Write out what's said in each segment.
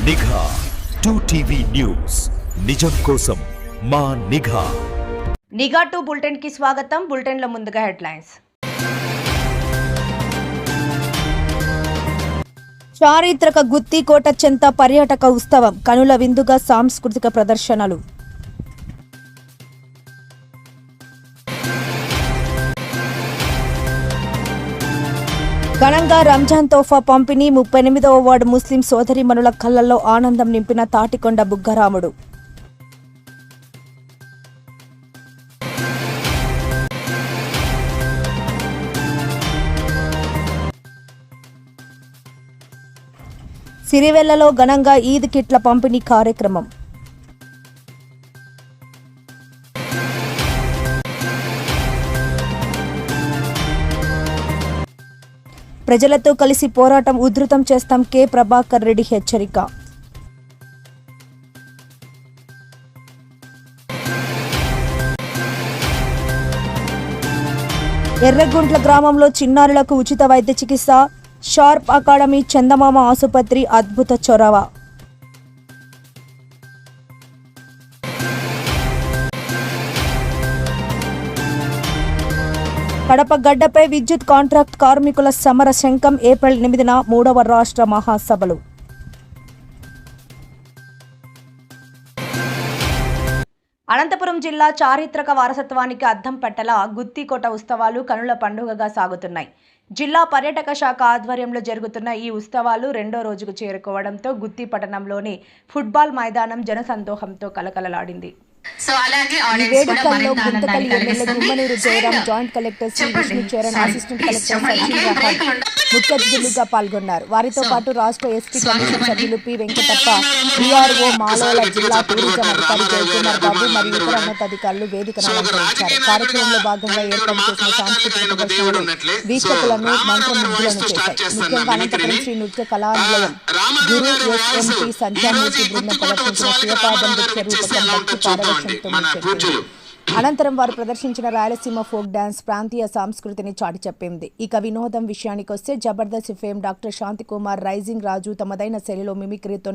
నిఘా 2TV news నిజం కోసం మా నిఘా. నిఘా 2 బులెటిన్ కి స్వాగతం. బులెటిన్ లో ముందుగా హెడ్లైన్స్. చారిత్రక గుత్తికోట చెంత పర్యాటక ఉత్సవం, కనుల విందుగా సాంస్కృతిక ప్రదర్శనలు. ఘనంగా రంజాన్ తోఫా పంపిణీ, 38వ వార్డు ముస్లిం సోదరీమణుల కళ్లలో ఆనందం నింపిన తాటికొండ బుగ్గరాముడు. సిరివెల్లలో ఘనంగా ఈద్ కిట్ల పంపిణీ కార్యక్రమం. ప్రజలతో కలిసి పోరాటం ఉధృతం చేస్తాం, కె ప్రభాకర్ రెడ్డి హెచ్చరిక. ఎర్రగుంట్ల గ్రామంలో చిన్నారులకు ఉచిత వైద్య చికిత్స, షార్ప్ అకాడమీ చందమామ ఆసుపత్రి అద్భుత చొరవ. కడప గడ్డపై విద్యుత్ కాంట్రాక్ట్ కార్మికుల సమర శంఖం, ఏప్రిల్ 8న 3వ రాష్ట్ర మహాసభలు. అనంతపురం జిల్లా చారిత్రక వారసత్వానికి అద్దం పట్టేలా గుత్తికోట ఉత్సవాలు కనుల పండుగగా సాగుతున్నాయి. జిల్లా పర్యాటక శాఖ ఆధ్వర్యంలో జరుగుతున్న ఈ ఉత్సవాలు 2వ రోజుకు చేరుకోవడంతో గుత్తి పట్టణంలోని ఫుట్బాల్ మైదానం జనసందోహంతో కలకలలాడింది. ఈ వేడుకల్లో Guntakal MLA Gummanuru Jayaram, joint collector Shri Vishnu Charan, assistant collector Sachin Rahan ముఖ్య అతిథులుగా పాల్గొన్నారు. వారితో పాటు రాష్ట్ర ఎస్టీ కమిషన్ సభ్యులు పి వెంకటప్ప, డిఆర్ఓ మాలోల, జిల్లా టూరిజం అధికారి జయకుమార్ బాబు మరియు ఇతర ఉన్నతాధికారులు వేదికను అలంకరించారు. కార్యక్రమంలో భాగంగా ఏర్పాటు చేసిన సాంస్కృతిక ప్రదర్శనలు వీక్షకులను మంత్రముగ్ధులను చేశాయి. ముఖ్యంగా అనంతపురం శ్రీ నృత్య కళానిలయం గురు ఎస్ఎంపి సంధ్యామూర్తి బృందం ప్రదర్శించిన శివపాదం నృత్య రూపకం భక్తి పారవశ్యంతో ముఖ్యం. అనంతరం వారు ప్రదర్శించిన రాయలసీమ ఫోక్ డాన్స్ ప్రాంతీయ సంస్కృతిని చాటి చెప్పింది. ఇక వినోదం విషయానికొస్తే Jabardasth fame doctor Shantikumar, rising Raju తమదైన శైలిలో మిమిక్రీతో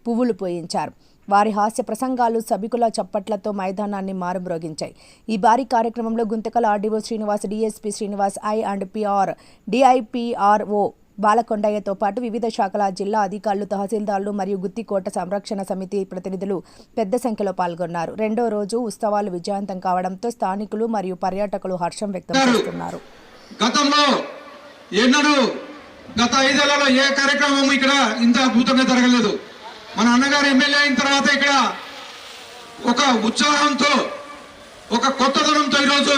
పువ్వులు పోయించారు. వారి హాస్య ప్రసంగాలు సభికుల చప్పట్లతో మైదానాన్ని మారుమ్రోగించాయి. ఈ భారీ కార్యక్రమంలో Guntakal RDO Srinivas, DSP Srinivas, I and PR, DIPRO బాలకొండయ్యతో పాటు వివిధ శాఖల జిల్లా అధికారులు, తహసీల్దార్లు మరియు గుత్తికోట సంరక్షణ సమితి ప్రతినిధులు పెద్ద సంఖ్యలో పాల్గొన్నారు. 2వ రోజు ఉత్సవాలు విజయవంతం కావడంతో స్థానికులు మరియు పర్యాటకులు హర్షం వ్యక్తం చేస్తున్నారు. గతంలో ఎన్నడూ గత 5 ఏళ్లలో ఏ కార్యక్రమం ఇక్కడ ఇంత అద్భుతంగా జరగలేదు. మన అన్నగారు ఎమ్మెల్యే అయిన తర్వాత ఇక్కడ ఒక ఉత్సాహంతో, ఒక కొత్తదనంతో ఈరోజు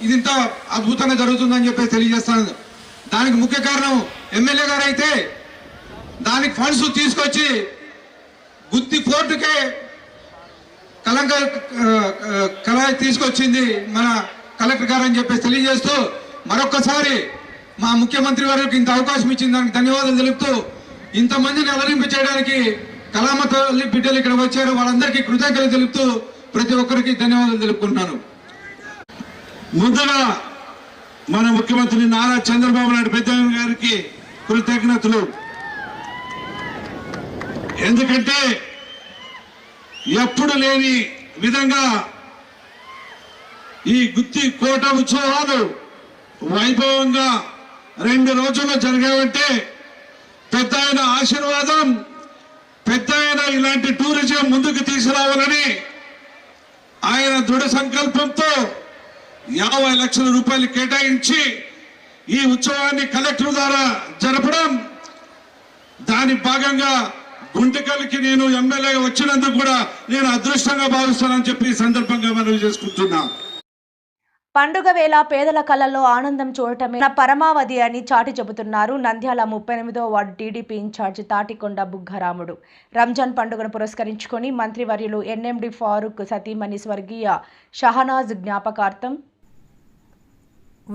ఇది ఇంత అద్భుతంగా జరుగుతుందని చెప్పి తెలియజేస్తాను. దానికి ముఖ్య కారణం ఎమ్మెల్యే గారు అయితే దానికి ఫండ్స్ తీసుకొచ్చి గుత్తి ఫోర్టుకే కళ తీసుకొచ్చింది మన కలెక్టర్ గారు అని చెప్పేసి తెలియజేస్తూ, మరొక్కసారి మా ముఖ్యమంత్రి వారికి ఇంత అవకాశం ఇచ్చిన దానికి ధన్యవాదాలు తెలుపుతూ, ఇంతమందిని అలరింప చేయడానికి కళామ తల్లి బిడ్డలు ఇక్కడ వచ్చారు, వాళ్ళందరికీ కృతజ్ఞతలు తెలుపుతూ ప్రతి ఒక్కరికి ధన్యవాదాలు తెలుపుకుంటున్నాను. ముందుగా మన ముఖ్యమంత్రి నారా చంద్రబాబు నాయుడు పెద్ద గారికి కృతజ్ఞతలు. ఎందుకంటే ఎప్పుడు లేని విధంగా ఈ గుత్తి కోట ఉత్సవాలు వైభవంగా 2 రోజుల్లో జరిగాయంటే పెద్ద ఆయన ఆశీర్వాదం, పెద్ద ఆయన ఇలాంటి టూరిజం ముందుకు తీసుకురావాలని ఆయన దృఢ సంకల్పంతో 50 లక్షల రూపాయలు కేటాయించి ఈ ఉత్సవాన్ని కలెక్టర్ ద్వారా జరపడం, దాని భాగంగా గుంటకల్కి నేను ఎమ్మెల్యేగా వచ్చినందుకు కూడా నేను అదృష్టంగా భావిస్తానని చెప్పి ఈ సందర్భంగా మనవి చేసుకుంటున్నా. పండుగ వేళ పేదల కళ్ళల్లో ఆనందం చూడటమే నా పరమావధి అని చాటి చెబుతున్నారు నంద్యాల 38వ ward TDP incharge Tatikonda Buggaramudu. Ramzan పండుగను పురస్కరించుకొని మంత్రివర్యులు ఎన్ఎండి ఫారూక్ సతీమణి స్వర్గీయ షహనాజ్ జ్ఞాపకార్థం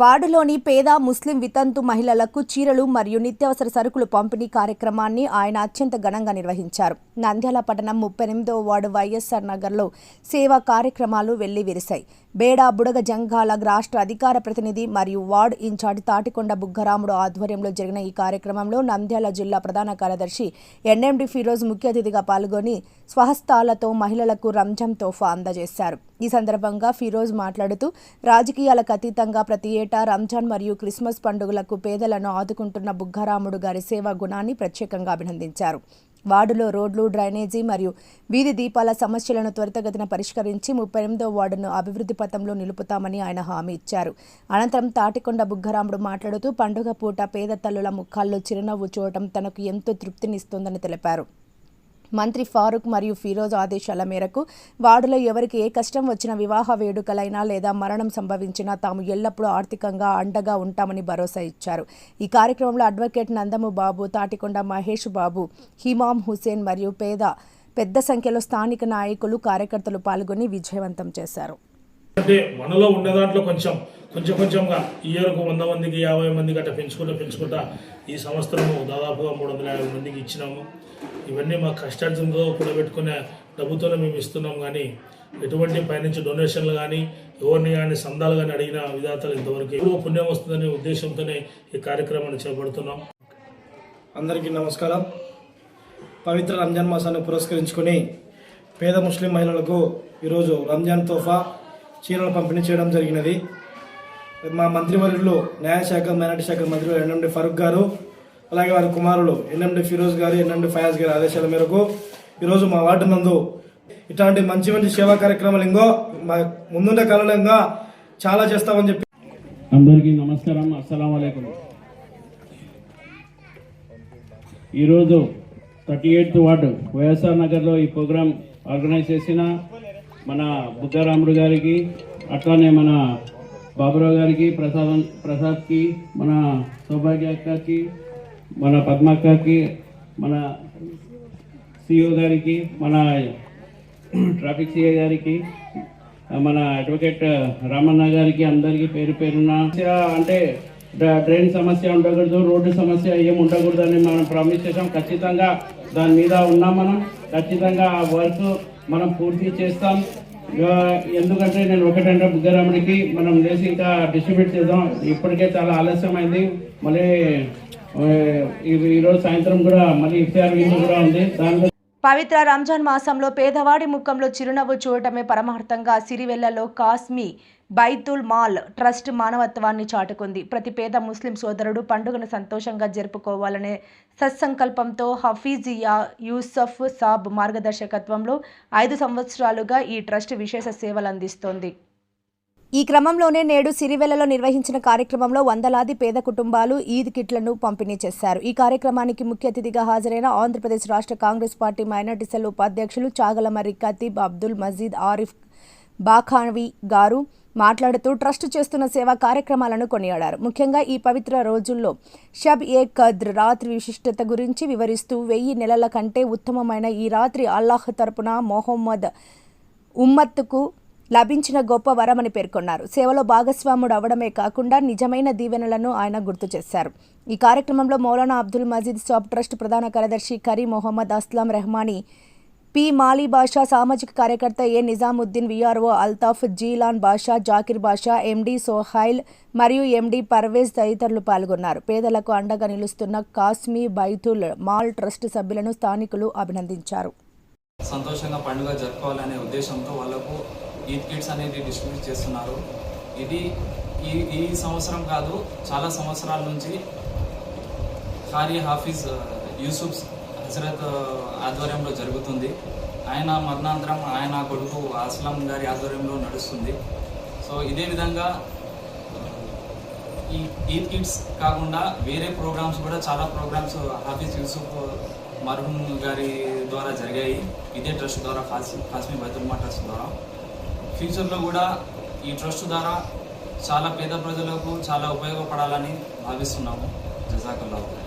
వార్డులోని పేద ముస్లిం వితంతు మహిళలకు చీరలు మరియు నిత్యావసర సరుకులు పంపిణీ కార్యక్రమాన్ని ఆయన అత్యంత ఘనంగా నిర్వహించారు. నంద్యాల పట్టణం 38వ వార్డు వైఎస్ఆర్ నగర్లో సేవా కార్యక్రమాలు వెల్లివిరిశాయి. బేడా బుడగ జంగాల రాష్ట్ర అధికార ప్రతినిధి మరియు వార్డ్ ఇన్ఛార్జ్ తాటికొండ బుగ్గరాముడు ఆధ్వర్యంలో జరిగిన ఈ కార్యక్రమంలో నంద్యాల జిల్లా ప్రధాన కార్యదర్శి ఎన్ఎండి ఫిరోజ్ ముఖ్య అతిథిగా పాల్గొని స్వహస్తాలతో మహిళలకు రంజాన్ తోఫా అందజేశారు. ఈ సందర్భంగా ఫిరోజ్ మాట్లాడుతూ రాజకీయాలకు అతీతంగా ప్రతి ఏటా రంజాన్ మరియు క్రిస్మస్ పండుగలకు పేదలను ఆదుకుంటున్న బుగ్గరాముడు గారి సేవా గుణాన్ని ప్రత్యేకంగా అభినందించారు. వార్డులో రోడ్లు, డ్రైనేజీ మరియు వీధి దీపాల సమస్యలను త్వరితగతిన పరిష్కరించి 38వ వార్డును అభివృద్ధి పథంలో నిలుపుతామని ఆయన హామీ ఇచ్చారు. అనంతరం తాటికొండ బుగ్గరాముడు మాట్లాడుతూ పండుగ పూట పేద తల్లుల ముఖాల్లో చిరునవ్వు చూడటం తనకు ఎంతో తృప్తినిస్తోందని తెలిపారు. మంత్రి ఫారూక్ మరియు ఫిరోజ్ ఆదేశాల మేరకు వార్డులో ఎవరికి ఏ కష్టం వచ్చినా, వివాహ వేడుకలైనా లేదా మరణం సంభవించినా తాము ఎల్లప్పుడూ ఆర్థికంగా అండగా ఉంటామని భరోసా ఇచ్చారు. ఈ కార్యక్రమంలో అడ్వకేట్ నందము బాబు, తాటికొండ మహేష్ బాబు, హిమాం హుసేన్ మరియు పెద్ద సంఖ్యలో స్థానిక నాయకులు, కార్యకర్తలు పాల్గొని విజయవంతం చేశారు. అంటే మనలో ఉన్న దాంట్లో కొంచెంగా ఇయర్కు 100 మందికి 50 మందికి అట్లా పెంచుకుంటా ఈ సంవత్సరము దాదాపుగా 350 మందికి ఇచ్చినాము. ఇవన్నీ మా కష్టార్జంతో కూడబెట్టుకునే డబ్బుతోనే మేము ఇస్తున్నాం. కానీ ఎటువంటి పైనుంచి డొనేషన్లు కానీ ఎవరిని కానీ సందాలు కానీ అడిగిన విధాతలు ఇంతవరకు ఎక్కువ పుణ్యం వస్తుందనే ఉద్దేశంతోనే ఈ కార్యక్రమాన్ని చేపడుతున్నాం. అందరికీ నమస్కారం. పవిత్ర రంజాన్ మాసాన్ని పురస్కరించుకొని పేద ముస్లిం మహిళలకు ఈరోజు రంజాన్ తోఫా చీరలు పంపిణీ చేయడం జరిగినది. మా మంత్రివర్యులు న్యాయశాఖ, మైనార్టీ శాఖ మంత్రులు ఎన్ఎండి ఫరూక్ గారు, అలాగే వారి కుమారులు ఎన్ఎండి ఫిరోజ్ గారు, ఎన్ఎండి ఫయాజ్ గారి ఆదేశాల మేరకు ఈరోజు మా వార్డు నందు ఇట్లాంటి మంచి సేవా కార్యక్రమాలు ఇంకో మా ముందుండే కాలంగా చాలా చేస్తామని చెప్పి అందరికీ నమస్కారం. అస్సలాము అలైకుం. ఈరోజు 38th వార్డు వైఎస్ఆర్ నగర్లో ఈ ప్రోగ్రాం ఆర్గనైజ్ చేసిన మన బుగ్గరాముడు గారికి, అట్లానే మన బాబురావు గారికి, ప్రసాద్కి, మన సౌభాగ్య అక్కకి, మన పద్మక్కకి, మన సిఓ గారికి, మన ట్రాఫిక్ సిఐ గారికి, మన అడ్వకేట్ రామన్న గారికి, అందరికీ పేరు పేరున అంటే డ్రైన్ సమస్య ఉండకూడదు, రోడ్డు సమస్య ఏం ఉండకూడదు అని మనం ప్రామిస్ చేసాం. ఖచ్చితంగా దాని మీద ఉన్నాం. మనం ఖచ్చితంగా ఆ వర్క్ మనం పూర్తి చేస్తాం. ఎందుకంటే నేను ఒకటంటే బుగ్గరాముడికి మనం లేచి ఇంకా డిస్ట్రిబ్యూట్ చేద్దాం. ఇప్పటికే చాలా ఆలస్యమైంది. మళ్ళీ ఈరోజు సాయంత్రం కూడా మళ్ళీ ఇఫ్తార్ విందు కూడా ఉంది. దాని పవిత్ర రంజాన్ మాసంలో పేదవాడి ముఖంలో చిరునవ్వు చూడటమే పరమార్థంగా సిరివెల్లలో కాస్మీ బైతుల్ మాల్ ట్రస్ట్ మానవత్వాన్ని చాటుకుంది. ప్రతి పేద ముస్లిం సోదరుడు పండుగను సంతోషంగా జరుపుకోవాలనే సత్సంకల్పంతో హఫీజియా యూసఫ్ సాబ్ మార్గదర్శకత్వంలో 5 సంవత్సరాలుగా ఈ ట్రస్ట్ విశేష సేవలు అందిస్తోంది. ఈ క్రమంలోనే నేడు సిరివెల్లలో నిర్వహించిన కార్యక్రమంలో వందలాది పేద కుటుంబాలు ఈద్ కిట్లను పంపిణీ చేశారు. ఈ కార్యక్రమానికి ముఖ్య అతిథిగా హాజరైన ఆంధ్రప్రదేశ్ రాష్ట్ర కాంగ్రెస్ పార్టీ మైనార్టీ సెల్ ఉపాధ్యక్షులు చాగలమర్రి ఖతీబ్ అబ్దుల్ మజీద్ ఆరిఫ్ బాఖాన్వి గారు మాట్లాడుతూ ట్రస్ట్ చేస్తున్న సేవా కార్యక్రమాలను కొనియాడారు. ముఖ్యంగా ఈ పవిత్ర రోజుల్లో షబ్ ఏ కద్ర్ రాత్రి విశిష్టత గురించి వివరిస్తూ 1000 నెలల కంటే ఉత్తమమైన ఈ రాత్రి అల్లాహ్ తరపున మొహమ్మద్ ఉమ్మత్తుకు లభించిన గొప్ప వరమని పేర్కొన్నారు. సేవలో భాగస్వాముడు అవడమే కాకుండా నిజమైన దీవెనలను ఆయన గుర్తు చేశారు. ఈ కార్యక్రమంలో మౌలానా అబ్దుల్ మజీద్ సాబ్ ట్రస్ట్ ప్రధాన కార్యదర్శి కరీ మొహమ్మద్ అస్లాం రెహమానీ, పి మాలీ బాషా, సామాజిక కార్యకర్త ఏ నిజాముద్దీన్, విఆర్ఓ అల్తాఫ్, జీలాన్ బాషా, జాకిర్ బాషా, ఎండి సోహైల్ మరియు ఎండి పర్వేజ్ తదితరులు పాల్గొన్నారు. పేదలకు అండగా నిలుస్తున్న కాస్మీ బైతుల్ మాల్ ట్రస్ట్ సభ్యులను స్థానికులు అభినందించారు. సంతోషంగా పండుగ జరుపుకోవాలనే ఉద్దేశంతో వాళ్ళకు ఈద్ కిట్స్ అనేది డిస్ట్రిబ్యూట్ చేస్తున్నారు. ఇది ఈ సంవత్సరం కాదు, చాలా సంవత్సరాల నుంచి ఖారీ హాఫీజ్ యూసుఫ్ హజరత్ ఆధ్వర్యంలో జరుగుతుంది. ఆయన మరణాంతరం ఆయన కొడుకు అస్లాం గారి ఆధ్వర్యంలో నడుస్తుంది. సో ఇదే విధంగా ఈ ఈద్ కిట్స్ కాకుండా వేరే ప్రోగ్రామ్స్ కూడా చాలా ప్రోగ్రామ్స్ హాఫీజ్ యూసుఫ్ మర్హూమ్ గారి ద్వారా జరిగాయి. ఇదే ట్రస్ట్ ద్వారా, కాస్మీ బైతుల్ మాల్ ట్రస్ట్ ద్వారా. ఫ్యూచర్లో కూడా ఈ ట్రస్ట్ ద్వారా చాలా పేద ప్రజలకు చాలా ఉపయోగపడాలని భావిస్తున్నాము. జజాకల్లాహు ఖైర్.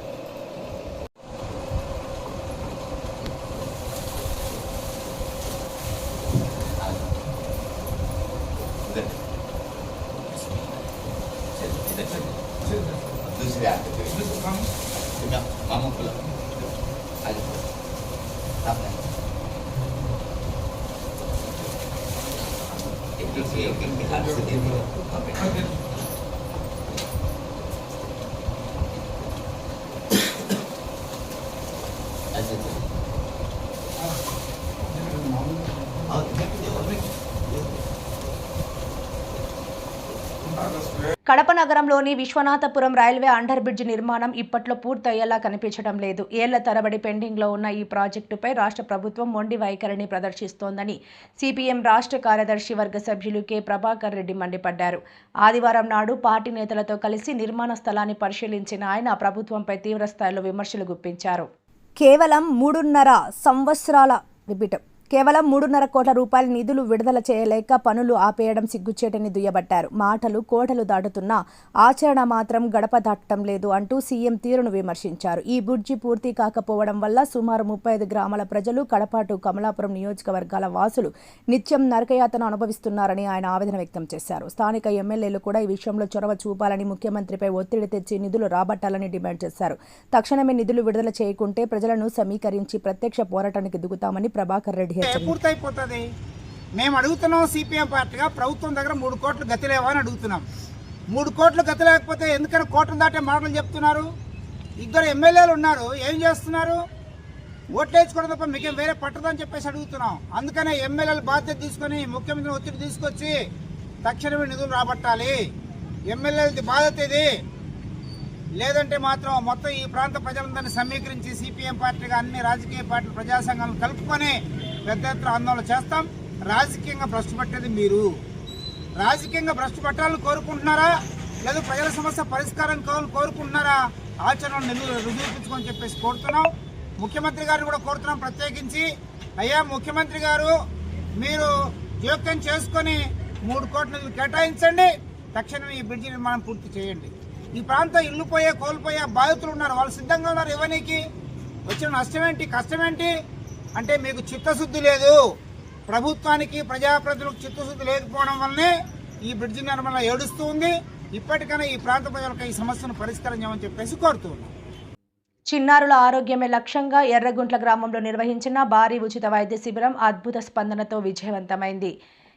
కడప నగరంలోని విశ్వనాథపురం రైల్వే అండర్ బ్రిడ్జ్ నిర్మాణం ఇప్పట్లో పూర్తయ్యేలా కనిపించడం లేదు. ఏళ్ల తరబడి పెండింగ్లో ఉన్న ఈ ప్రాజెక్టుపై రాష్ట్ర ప్రభుత్వం మొండి వైఖరిని ప్రదర్శిస్తోందని సిపిఎం రాష్ట్ర కార్యదర్శి వర్గ సభ్యులు కె ప్రభాకర్ రెడ్డి మండిపడ్డారు. ఆదివారం నాడు పార్టీ నేతలతో కలిసి నిర్మాణ స్థలాన్ని పరిశీలించిన ఆయన ప్రభుత్వంపై తీవ్రస్థాయిలో విమర్శలు గుప్పించారు. కేవలం 3.5 కోట్ల రూపాయల నిధులు విడుదల చేయలేక పనులు ఆపేయడం సిగ్గుచేటని దుయ్యబట్టారు. మాటలు కోటలు దాటుతున్నా ఆచరణ మాత్రం గడప దాటడం లేదు అంటూ సీఎం తీరును విమర్శించారు. ఈ బ్రిడ్జి పూర్తి కాకపోవడం వల్ల సుమారు 35 గ్రామాల ప్రజలు, కడపాటు కమలాపురం నియోజకవర్గాల వాసులు నిత్యం నరకయాతన అనుభవిస్తున్నారని ఆయన ఆవేదన వ్యక్తం చేశారు. స్థానిక ఎమ్మెల్యేలు కూడా ఈ విషయంలో చొరవ చూపాలని, ముఖ్యమంత్రిపై ఒత్తిడి తెచ్చి నిధులు రాబట్టాలని డిమాండ్ చేశారు. తక్షణమే నిధులు విడుదల చేయకుంటే ప్రజలను సమీకరించి ప్రత్యక్ష పోరాటానికి దిగుతామని ప్రభాకర్ రెడ్డి పూర్తయిపోతుంది. మేము అడుగుతున్నాం సిపిఎం పార్టీగా ప్రభుత్వం దగ్గర 3 కోట్లు గతి లేవా అని అడుగుతున్నాం. 3 కోట్లు గతి లేకపోతే ఎందుకని కోట్లు దాటే మాటలు చెప్తున్నారు? 2 ఎమ్మెల్యేలు ఉన్నారు, ఏం చేస్తున్నారు? ఓట్లేసుకోవడం తప్ప మీకేం వేరే పట్టదని చెప్పేసి అడుగుతున్నాం. అందుకనే ఎమ్మెల్యేలు బాధ్యత తీసుకొని ముఖ్యమంత్రిని ఒత్తిడి తీసుకొచ్చి తక్షణమే నిధులు రాబట్టాలి. ఎమ్మెల్యేలది బాధ్యత ఇది. లేదంటే మాత్రం మొత్తం ఈ ప్రాంత ప్రజలందరినీ సమీకరించి సిపిఎం పార్టీగా అన్ని రాజకీయ పార్టీలు, ప్రజా సంఘాలను కలుపుకొని పెద్ద ఎత్తున ఆందోళన చేస్తాం. రాజకీయంగా భ్రష్టు పట్టేది మీరు. రాజకీయంగా భ్రష్టు పట్టాలని కోరుకుంటున్నారా, లేదా ప్రజల సమస్య పరిష్కారం కోరుకుంటున్నారా? ఆచరణను రుజువుపించుకొని చెప్పేసి కోరుతున్నాం. ముఖ్యమంత్రి గారిని కూడా కోరుతున్నాం ప్రత్యేకించి, అయ్యా ముఖ్యమంత్రి గారు మీరు జోక్యం చేసుకొని 3 కోట్ల కేటాయించండి. తక్షణమే ఈ బ్రిడ్జి నిర్మాణం పూర్తి చేయండి. ఈ ప్రాంతం ఇల్లు పోయే, కోల్పోయే బాధితులు ఉన్నారు, వాళ్ళు సిద్ధంగా ఉన్నారు ఇవ్వనీకి. వచ్చిన నష్టమేంటి, కష్టమేంటి అంటే మీకు చిత్తశుద్ధి లేదు. ప్రభుత్వానికి, ప్రజాప్రతినిధులకు చిత్తశుద్ధి లేకపోవడం వల్లనే ఈ బ్రిడ్జి నిర్మాణం ఏడుస్తూ ఉంది. ఇప్పటికైనా ఈ ప్రాంత ప్రజలకు ఈ సమస్యను పరిష్కరించమని చెప్పేసి కోరుతూ ఉన్నాం. చిన్నారుల ఆరోగ్యమే లక్ష్యంగా ఎర్రగుంట్ల గ్రామంలో నిర్వహించిన భారీ ఉచిత వైద్య శిబిరం అద్భుత స్పందనతో విజయవంతమైంది.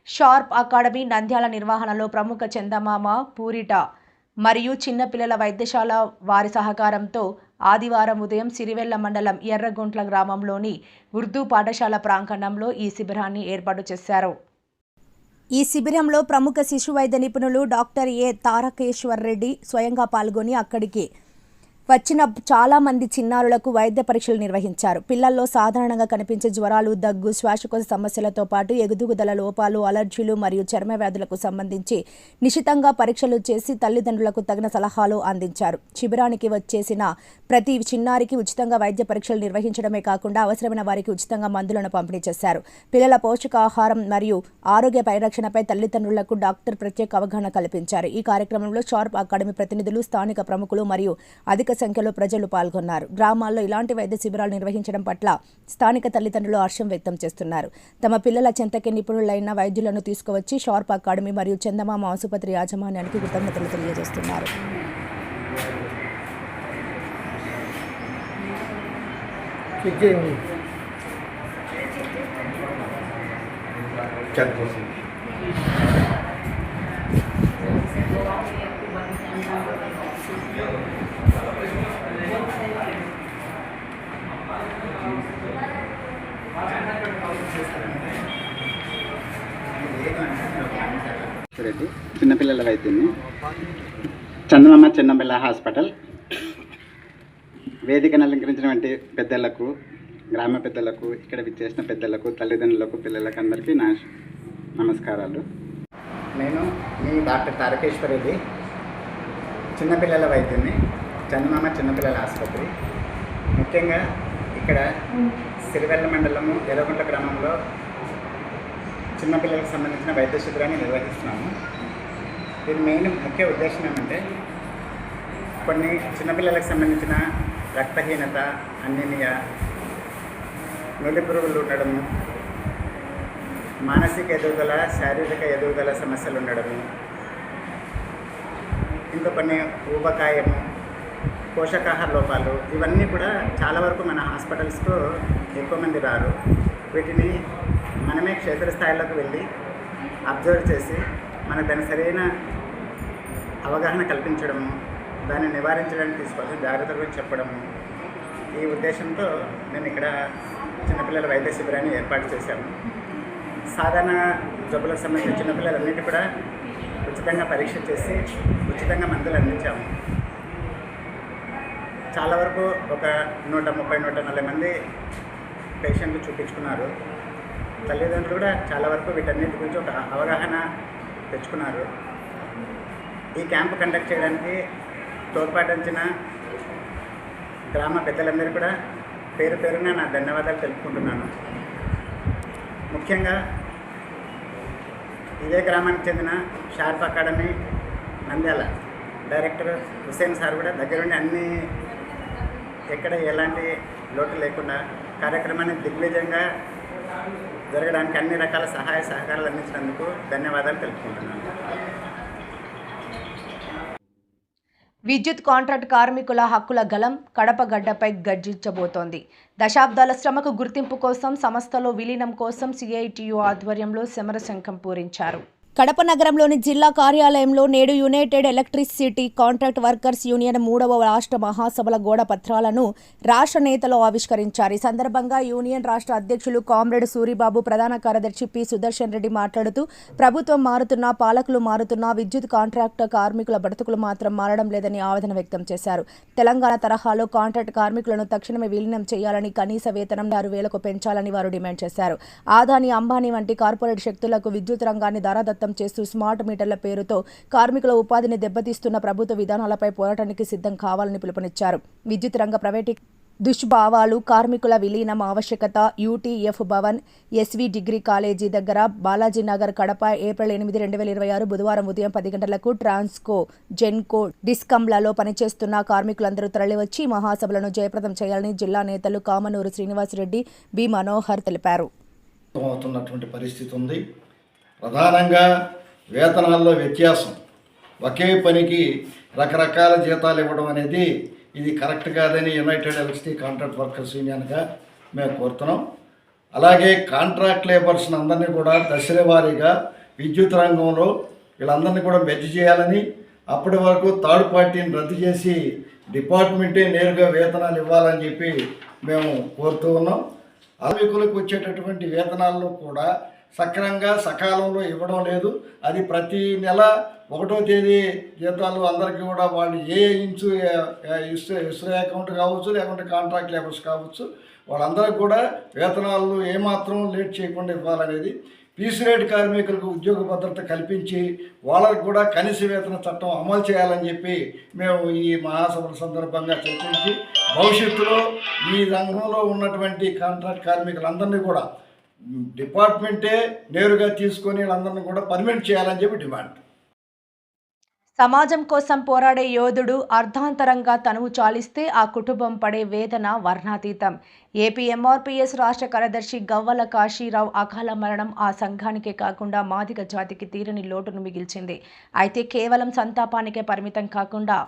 షార్ప్ అకాడమీ నంద్యాల నిర్వహణలో ప్రముఖ చందమామ, పూరిట మరియు చిన్నపిల్లల వైద్యశాల వారి సహకారంతో ఆదివారం ఉదయం సిరివెల్ల మండలం ఎర్రగుంట్ల గ్రామంలోని ఉర్దూ పాఠశాల ప్రాంగణంలో ఈ శిబిరాన్ని ఏర్పాటు చేశారు. ఈ శిబిరంలో ప్రముఖ శిశు వైద్య నిపుణులు డాక్టర్ ఏ తారకేశ్వర్ రెడ్డి స్వయంగా పాల్గొని అక్కడికి వచ్చిన చాలా మంది చిన్నారులకు వైద్య పరీక్షలు నిర్వహించారు. పిల్లల్లో సాధారణంగా కనిపించే జ్వరాలు, దగ్గు, శ్వాసకోశ సమస్యలతో పాటు ఎగుదుగుదల లోపాలు, అలర్జీలు మరియు చర్మ వ్యాధులకు సంబంధించి నిశితంగా పరీక్షలు చేసి తల్లిదండ్రులకు తగిన సలహాలు అందించారు. శిబిరానికి వచ్చేసిన ప్రతి చిన్నారికి ఉచితంగా వైద్య పరీక్షలు నిర్వహించడమే కాకుండా అవసరమైన వారికి ఉచితంగా మందులను పంపిణీ చేశారు. పిల్లల పౌష్టికాహారం మరియు ఆరోగ్య పరిరక్షణపై తల్లిదండ్రులకు డాక్టర్ ప్రత్యేక అవగాహన కల్పించారు. ఈ కార్యక్రమంలో షార్ప్ అకాడమీ ప్రతినిధులు, స్థానిక ప్రముఖులు మరియు అధిక సంఖ్యలో ప్రజలు పాల్గొన్నారు. గ్రామాల్లో ఇలాంటి వైద్య శిబిరాలు నిర్వహించడం పట్ల స్థానిక తల్లిదండ్రులు హర్షం వ్యక్తం చేస్తున్నారు. తమ పిల్లల చెంతకే నిపుణులైన వైద్యులను తీసుకువచ్చి షార్ప్ అకాడమీ మరియు చందమామ ఆసుపత్రి యాజమాన్యానికి కృతజ్ఞతలు తెలియజేస్తున్నారు. రెడ్డి, చిన్నపిల్లల వైద్యుని, చందమామ చిన్నపిల్ల హాస్పిటల్. వేదికను అలంకరించినటువంటి పెద్దలకు, గ్రామ పెద్దలకు, ఇక్కడ విచ్చేసిన పెద్దలకు, తల్లిదండ్రులకు, పిల్లలకు అందరికీ నా నమస్కారాలు. నేను మీ డాక్టర్ తారకేశ్వర్ రెడ్డి, చిన్నపిల్లల వైద్యుని, చందమామ చిన్నపిల్లల ఆసుపత్రి. ముఖ్యంగా ఇక్కడ సిరివెల్ల మండలము ఎర్రగుంట్ల గ్రామంలో చిన్నపిల్లలకు సంబంధించిన వైద్య శిబిరాన్ని నిర్వహిస్తున్నాము. దీని మెయిన్ ముఖ్య ఉద్దేశం ఏమంటే, కొన్ని చిన్నపిల్లలకు సంబంధించిన రక్తహీనత, అనీమియా, నులి పురుగులు ఉండడము, మానసిక ఎదుగుదల, శారీరక ఎదుగుదల సమస్యలు ఉండడము, ఇంకా కొన్ని ఊబకాయము, పోషకాహార లోపాలు, ఇవన్నీ కూడా చాలా వరకు మన హాస్పిటల్స్కు ఎక్కువ మంది రారు. వీటిని మనమే క్షేత్రస్థాయిలోకి వెళ్ళి అబ్జర్వ్ చేసి మనకు దాని సరైన అవగాహన కల్పించడము, దాన్ని నివారించడానికి తీసుకోవాల్సిన జాగ్రత్తల గురించి చెప్పడము, ఈ ఉద్దేశంతో నేను ఇక్కడ చిన్నపిల్లల వైద్య శిబిరాన్ని ఏర్పాటు చేశాము. సాధారణ జబ్బులకు సంబంధించిన చిన్నపిల్లలన్నిటి కూడా ఉచితంగా పరీక్ష చేసి ఉచితంగా మందులు అందించాము. చాలా వరకు ఒక 130-140 మంది పేషెంట్లు చూపించుకున్నారు. తల్లిదండ్రులు కూడా చాలా వరకు వీటన్నిటి గురించి ఒక అవగాహన తెచ్చుకున్నారు. ఈ క్యాంపు కండక్ట్ చేయడానికి తోడ్పాటించిన గ్రామ పెద్దలందరూ కూడా పేరు పేరున నా ధన్యవాదాలు తెలుపుకుంటున్నాను. ముఖ్యంగా ఇదే గ్రామానికి చెందిన Sharp Academy Nandyal director Hussain sir కూడా దగ్గరుండి అన్ని ఎక్కడ ఎలాంటి లోటు లేకుండా కార్యక్రమాన్ని దిగ్విజయంగా జరగడానికి అన్ని రకాల సహాయ సహకారాలు అందించినందుకు ధన్యవాదాలు తెలుపుకుంటున్నాను. విద్యుత్ కాంట్రాక్ట్ కార్మికుల హక్కుల గలం కడప గడ్డపై గర్జించబోతోంది. దశాబ్దాల శ్రమకు గుర్తింపు కోసం సంస్థలో విలీనం కోసం సిఐటియు ఆధ్వర్యంలో సమరశంఖం పూరించారు. కడప నగరంలోని జిల్లా కార్యాలయంలో నేడు United electricity contract workers union 3వ రాష్ట్ర మహాసభల గోడ పత్రాలను రాష్ట్ర నేతలు ఆవిష్కరించారు. ఈ సందర్భంగా యూనియన్ రాష్ట్ర అధ్యక్షులు కామ్రేడ్ సూరిబాబు, ప్రధాన కార్యదర్శి పి సుదర్శన్ రెడ్డి మాట్లాడుతూ ప్రభుత్వం మారుతున్నా, పాలకులు మారుతున్నా విద్యుత్ కాంట్రాక్ట్ కార్మికుల బతుకులు మాత్రం మారడం లేదని ఆవేదన వ్యక్తం చేశారు. తెలంగాణ తరహాలో కాంట్రాక్ట్ కార్మికులను తక్షణమే విలీనం చేయాలని, కనీస వేతనం 6,000కు పెంచాలని వారు డిమాండ్ చేశారు. ఆదాని, అంబానీ వంటి కార్పొరేట్ శక్తులకు విద్యుత్ రంగాన్ని దారాదత్తం చేస్తూ స్మార్ట్ మీటర్ల పేరుతో కార్మికుల ఉపాధిని దెబ్బతీస్తున్న ప్రభుత్వ విధానాలపై పోరాటానికి సిద్ధం కావాలని పిలుపునిచ్చారు. విద్యుత్ రంగ ప్రైవేటీ దుష్భావాలు, కార్మికుల విలీనం ఆవశ్యకత, UTF Bhavan, SV degree college దగ్గర, బాలాజీనగర్, కడప ఏప్రిల్ 8, 2026 బుధవారం ఉదయం 10 గంటలకు ట్రాన్స్కో, జెన్కో, డిస్కంలలో పనిచేస్తున్న కార్మికులందరూ తరలివచ్చి మహాసభలను జయప్రదం చేయాలని జిల్లా నేతలు కామనూరు శ్రీనివాసరెడ్డి, బి మనోహర్ తెలిపారు. అవుతున్నటువంటి పరిస్థితి ఉంది. ప్రధానంగా వేతనాల్లో వ్యత్యాసం, ఒకే పనికి రకరకాల జీతాలు ఇవ్వడం అనేది ఇది కరెక్ట్ కాదని యునైటెడ్ ఎలక్ట్రిసిటీ కాంట్రాక్ట్ వర్కర్స్ యూనియన్గా మేము కోరుతున్నాం. అలాగే కాంట్రాక్ట్ లేబర్స్ అందరినీ కూడా దశల వారీగా విద్యుత్ రంగంలో వీళ్ళందరినీ కూడా మెర్జ్ చేయాలని, అప్పటి వరకు థర్డ్ పార్టీని రద్దు చేసి డిపార్ట్మెంటే నేరుగా వేతనాలు ఇవ్వాలని చెప్పి మేము కోరుతూ ఉన్నాం. కార్మికులకు వచ్చేటటువంటి వేతనాల్లో కూడా సక్రమంగా సకాలంలో ఇవ్వడం లేదు. అది ప్రతి నెల 1వ తేదీ జీతాలు అందరికీ కూడా వాళ్ళు ఏ ఇంచు ఇస్రో అకౌంట్ కావచ్చు, లేకుంటే కాంట్రాక్ట్ లేబర్స్ కావచ్చు, వాళ్ళందరికీ కూడా వేతనాలు ఏమాత్రం లేట్ చేయకుండా ఇవ్వాలనేది, పీస్ రేట్ కార్మికులకు ఉద్యోగ భద్రత కల్పించి వాళ్ళకు కూడా కనీస వేతన చట్టం అమలు చేయాలని చెప్పి మేము ఈ మహాసభల సందర్భంగా చర్చించి భవిష్యత్తులో ఈ రంగంలో ఉన్నటువంటి కాంట్రాక్ట్ కార్మికులందరినీ కూడా డిపార్ట్మెంటే నేరుగా తీసుకొని వాళ్ళందరినీ కూడా పర్మనెంట్ చేయాలని చెప్పి డిమాండ్. సమాజం కోసం పోరాడే యోధుడు అర్ధాంతరంగా తనువు చాలిస్తే ఆ కుటుంబం పడే వేదన వర్ణాతీతం. ఏపీ ఎంఆర్పీఎస్ రాష్ట్ర కార్యదర్శి గవ్వల కాశీరావు అకాల మరణం ఆ సంఘానికే కాకుండా మాదిగ జాతికి తీరని లోటును మిగిల్చింది. అయితే కేవలం సంతాపానికే పరిమితం కాకుండా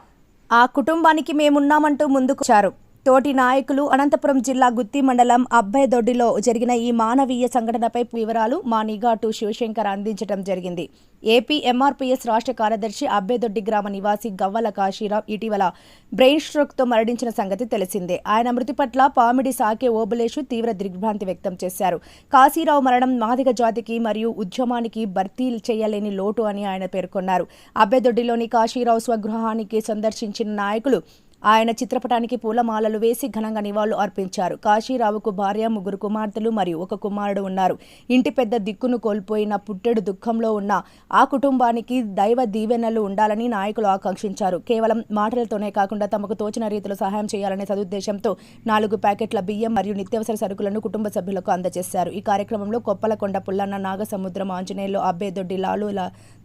ఆ కుటుంబానికి మేమున్నామంటూ ముందుకొచ్చారు. తోటి నాయకులు అనంతపురం జిల్లా గుత్తి మండలం అబ్బాయిదొడ్డిలో జరిగిన ఈ మానవీయ సంఘటనపై వివరాలు మా నిఘా 2 శివశంకర్ అందించడం జరిగింది. ఏపీ ఎంఆర్పీఎస్ రాష్ట్ర కార్యదర్శి అబ్బాయిదొడ్డి గ్రామ నివాసి గవ్వల కాశీరావు ఇటీవల బ్రెయిన్ స్ట్రోక్తో మరణించిన సంగతి తెలిసిందే. ఆయన మృతి పట్ల పామిడి సాకే ఓబులేషు తీవ్ర దిగ్భ్రాంతి వ్యక్తం చేశారు. కాశీరావు మరణం మాదిగ జాతికి మరియు ఉద్యమానికి భర్తీ చేయలేని లోటు అని ఆయన పేర్కొన్నారు. అబ్బాయిదొడ్డిలోని కాశీరావు స్వగృహానికి సందర్శించిన నాయకులు ఆయన చిత్రపటానికి పూలమాలలు వేసి ఘనంగా నివాళులు అర్పించారు. కాశీరావుకు భార్య, 3 కుమార్తెలు మరియు 1 కుమారుడు ఉన్నారు. ఇంటి పెద్ద దిక్కును కోల్పోయిన పుట్టెడు దుఃఖంలో ఉన్న ఆ కుటుంబానికి దైవ దీవెనలు ఉండాలని నాయకులు ఆకాంక్షించారు. కేవలం మాటలతోనే కాకుండా తమకు తోచిన రీతిలో సహాయం చేయాలనే సదుద్దేశంతో 4 ప్యాకెట్ల బియ్యం మరియు నిత్యావసర సరుకులను కుటుంబ సభ్యులకు అందజేశారు. ఈ కార్యక్రమంలో కొప్పలకొండ పుల్లన్న, నాగసముద్రం ఆంజనేయులు, అబ్బేదొడ్డి లాలు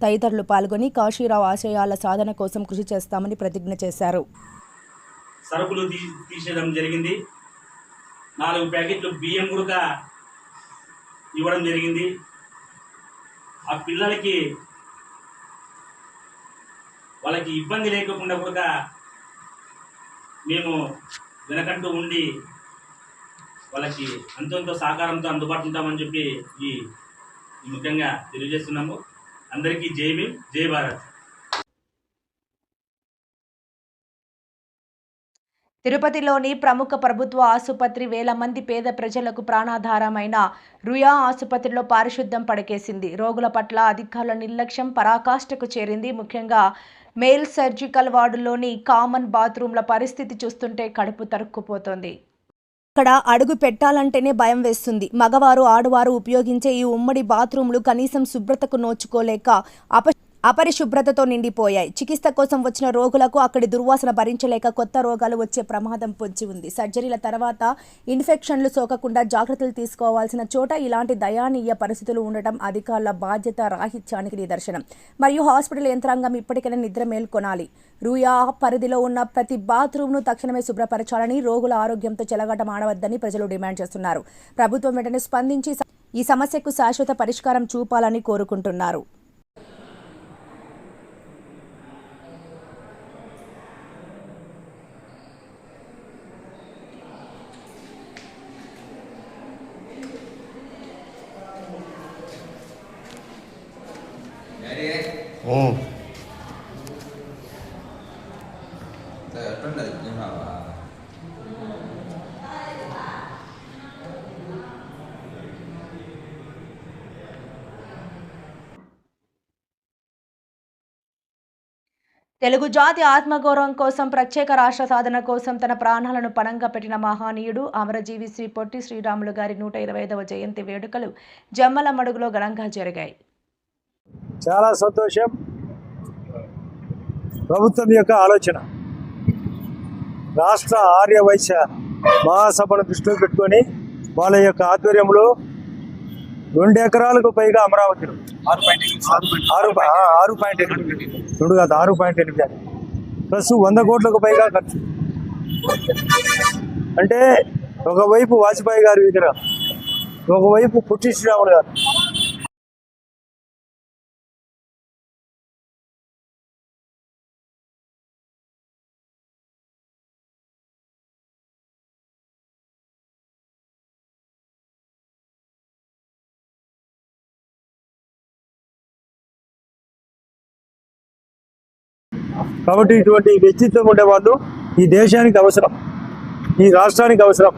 తదితరులు పాల్గొని కాశీరావు ఆశయాల సాధన కోసం కృషి చేస్తామని ప్రతిజ్ఞ చేశారు. సరుకులు తీసేయడం జరిగింది. 4 ప్యాకెట్లు బియ్యం కూడా ఇవ్వడం జరిగింది. ఆ పిల్లలకి వాళ్ళకి ఇబ్బంది లేకుండా కూడా మేము వెనకంటూ ఉండి వాళ్ళకి అంతంతో సహకారంతో అందుబాటు ఉంటామని చెప్పి ఈ ముఖ్యంగా తెలియజేస్తున్నాము. అందరికీ జై భీమ్, జై భారత్. తిరుపతిలోని ప్రముఖ ప్రభుత్వ ఆసుపత్రి వేల మంది పేద ప్రజలకు ప్రాణాధారమైన రుయా ఆసుపత్రిలో పారిశుద్ధ్యం పడకేసింది. రోగుల పట్ల అధికారుల నిర్లక్ష్యం పరాకాష్ఠకు చేరింది. ముఖ్యంగా మేల్ సర్జికల్ వార్డులోని కామన్ బాత్రూంల పరిస్థితి చూస్తుంటే కడుపు తరుక్కుపోతోంది. అక్కడ అడుగు పెట్టాలంటేనే భయం వేస్తుంది. మగవారు ఆడవారు ఉపయోగించే ఈ ఉమ్మడి బాత్రూంలు కనీసం శుభ్రతకు నోచుకోలేక అపరిశుభ్రతతో నిండిపోయాయి. చికిత్స కోసం వచ్చిన రోగులకు అక్కడి దుర్వాసన భరించలేక కొత్త రోగాలు వచ్చే ప్రమాదం పొంచి ఉంది. సర్జరీల తర్వాత ఇన్ఫెక్షన్లు సోకకుండా జాగ్రత్తలు తీసుకోవాల్సిన చోట ఇలాంటి దయానీయ పరిస్థితులు ఉండటం అధికారుల బాధ్యత రాహిత్యానికి నిదర్శనం. మరియు హాస్పిటల్ యంత్రాంగం ఇప్పటికైనా నిద్ర మేల్కొనాలి. రుయా పరిధిలో ఉన్న ప్రతి బాత్రూమ్ను తక్షణమే శుభ్రపరచాలని, రోగుల ఆరోగ్యంతో చెలగాటం ఆడవద్దని ప్రజలు డిమాండ్ చేస్తున్నారు. ప్రభుత్వం వెంటనే స్పందించి ఈ సమస్యకు శాశ్వత పరిష్కారం చూపాలని కోరుకుంటున్నారు. తెలుగు జాతి ఆత్మగౌరవం కోసం, ప్రత్యేక రాష్ట్ర సాధన కోసం తన ప్రాణాలను పణంగా పెట్టిన మహానీయుడు అమరజీవి శ్రీ పొట్టి శ్రీరాములు గారి 125వ జయంతి వేడుకలు జమ్మలమడుగులో ఘనంగా జరిగాయి. చాలా సంతోషం. ప్రభుత్వం యొక్క ఆలోచన రాష్ట్ర ఆర్య వైశ్య మహాసభను దృష్టిలో పెట్టుకొని వాళ్ళ యొక్క ఆధ్వర్యంలో 2 ఎకరాలకు పైగా అమరావతిలో 6.8 ప్లస్ 100 కోట్లకు పైగా ఖర్చు. అంటే ఒకవైపు వాజ్పేయి గారి విగ్రహం, ఒకవైపు పొట్టి శ్రీరాములు గారు. కాబట్టి ఇటువంటి వ్యక్తిత్వం ఉండేవాళ్ళు ఈ దేశానికి అవసరం, ఈ రాష్ట్రానికి అవసరం.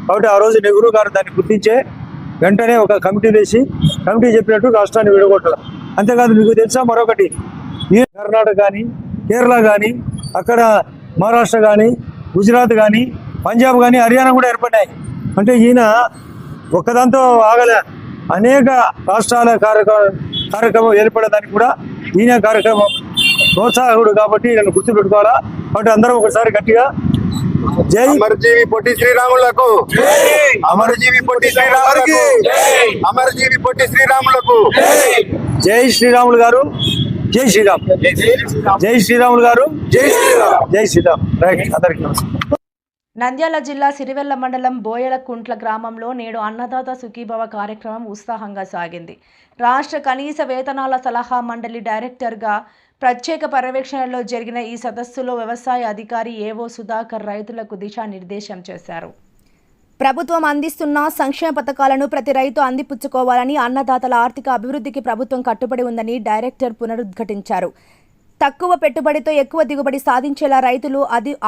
కాబట్టి ఆ రోజు నెహ్రూ గారు దాన్ని గుర్తించే వెంటనే ఒక కమిటీ వేసి, కమిటీ చెప్పినట్టు రాష్ట్రాన్ని విడగొట్టడం. అంతేకాదు, మీకు తెలుసా మరొకటి, ఈ కర్ణాటక కానీ, కేరళ కానీ, అక్కడ మహారాష్ట్ర కానీ, గుజరాత్ కానీ, పంజాబ్ కానీ, హర్యానా కూడా ఏర్పడ్డాయి. అంటే ఈయన ఒక్కదాంతో ఆగలే, అనేక రాష్ట్రాల కార్యక్రమం ఏర్పడేదానికి కూడా ఈయన కార్యక్రమం ప్రోత్సాహకుడు. కాబట్టి నేను గుర్తుపెట్టుకోవాలా. కాబట్టి అందరం ఒకసారి గట్టిగా జై అమరజీవి పొట్టి శ్రీరాములకు, అమరజీవి పొట్టి శ్రీరాములకు, అమరజీవి పొట్టి శ్రీరాములకు. జై శ్రీరాములు గారు, జై శ్రీరామ్, జై శ్రీరాములు గారు, జై శ్రీరామ్, జై శ్రీరామ్. అందరికీ నమస్కారం. నంద్యాల జిల్లా సిరివెల్ల మండలం బోయలకుంట్ల గ్రామంలో నేడు అన్నదాత సుఖీభవ కార్యక్రమం ఉత్సాహంగా సాగింది. రాష్ట్ర కనీస వేతనాల సలహా మండలి డైరెక్టర్గా ప్రత్యేక పర్యవేక్షణలో జరిగిన ఈ సదస్సులో వ్యవసాయ అధికారి ఏవో సుధాకర్ రైతులకు దిశానిర్దేశం చేశారు. ప్రభుత్వం అందిస్తున్న సంక్షేమ పథకాలను ప్రతి రైతు అందిపుచ్చుకోవాలని, అన్నదాతల ఆర్థిక అభివృద్ధికి ప్రభుత్వం కట్టుబడి ఉందని డైరెక్టర్ పునరుద్ఘాటించారు. తక్కువ పెట్టుబడితో ఎక్కువ దిగుబడి సాధించేలా రైతులు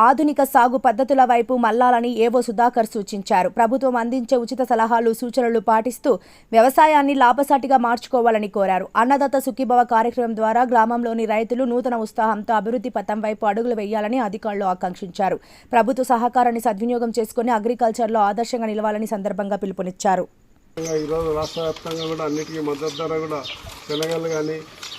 ఆధునిక సాగు పద్ధతుల వైపు మళ్లాలని ఏవో సుధాకర్ సూచించారు. ప్రభుత్వం అందించే ఉచిత సలహాలు, సూచనలు పాటిస్తూ వ్యవసాయాన్ని లాభసాటిగా మార్చుకోవాలని కోరారు. అన్నదాత సుఖీభవ కార్యక్రమం ద్వారా గ్రామంలోని రైతులు నూతన ఉత్సాహంతో అభివృద్ధి పథం వైపు అడుగులు వేయాలని అధికారులు ఆకాంక్షించారు. ప్రభుత్వ సహకారాన్ని సద్వినియోగం చేసుకుని అగ్రికల్చర్లో ఆదర్శంగా నిలవాలని సందర్భంగా పిలుపునిచ్చారు. ఈరోజు రాష్ట్ర వ్యాప్తంగా కూడా అన్నిటికీ మద్దతు ధర కూడా శనగలు కానీ,